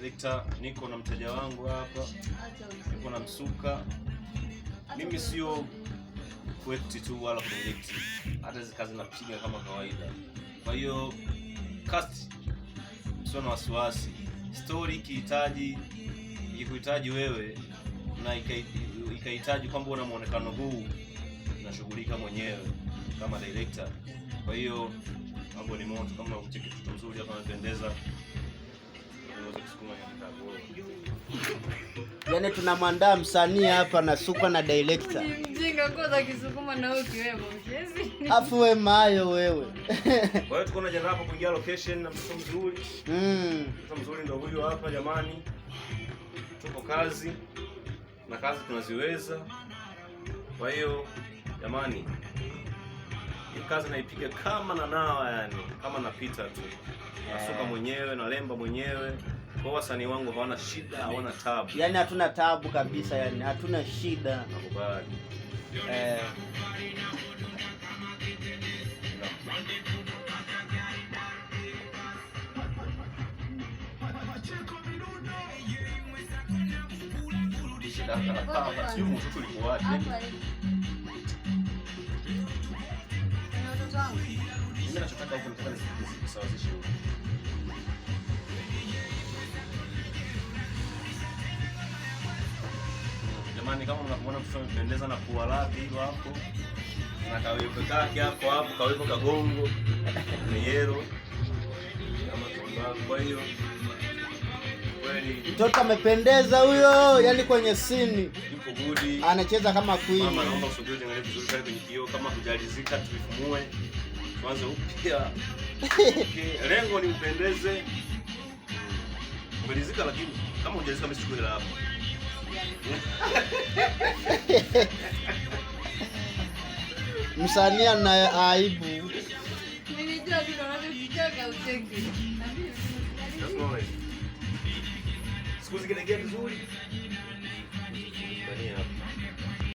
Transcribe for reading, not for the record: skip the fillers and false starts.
director, niko na mteja wangu hapa. Niko na msuka. Mimi sio kuact tu wala kudirect. Hata hizo kazi napiga kama kawaida. Kwa hiyo cast sio na wasiwasi. Story ikikuhitaji wewe na ikahitaji kwamba una muonekano huu, nashughulika mwenyewe kama director. Kwa hiyo mambo ni moto. Kama ucheki kitu mzuri hapa anapendeza, unaweza kusukuma kitabu. Yaani tunamwandaa msanii hapa na suka na director. Mjinga kwanza kisukuma na wewe kiwemo mchezi. Afu wewe mayo wewe. Kwa hiyo tuko na jana hapa kuingia location na mtoto mzuri. Mtoto mzuri ndio huyo hapa jamani. Tuko kazi na kazi tunaziweza. Kwa hiyo jamani, hii kazi naipiga kama nanawa, yani kama napita tu. Nasuka mwenyewe na lemba mwenyewe. Kwa wasanii wangu hawana shida, hawana tabu. Yaani hatuna tabu kabisa, yani hatuna shida. Nakubali. Mimi nachotaka huko nataka nisawazishe huko. Jamani, kama mnakuona mtoto amependeza na pua lake hilo hapo, na kawepo kake hapo kawepo kagongo ni yero kama tumbaku. Kwa hiyo kweli mtoto amependeza huyo, yani kwenye scene yuko good, anacheza kama queen. Mama, naomba usogee angalia vizuri pale kwenye kioo, kama hujalizika tuifumue tuanze upya. Okay, lengo ni upendeze. Umelizika, lakini kama hujalizika mimi sichukue hapo. Msanii ana aibu. Nilijua kitu unachotaka ucheki. Siku zikilegea vizuri.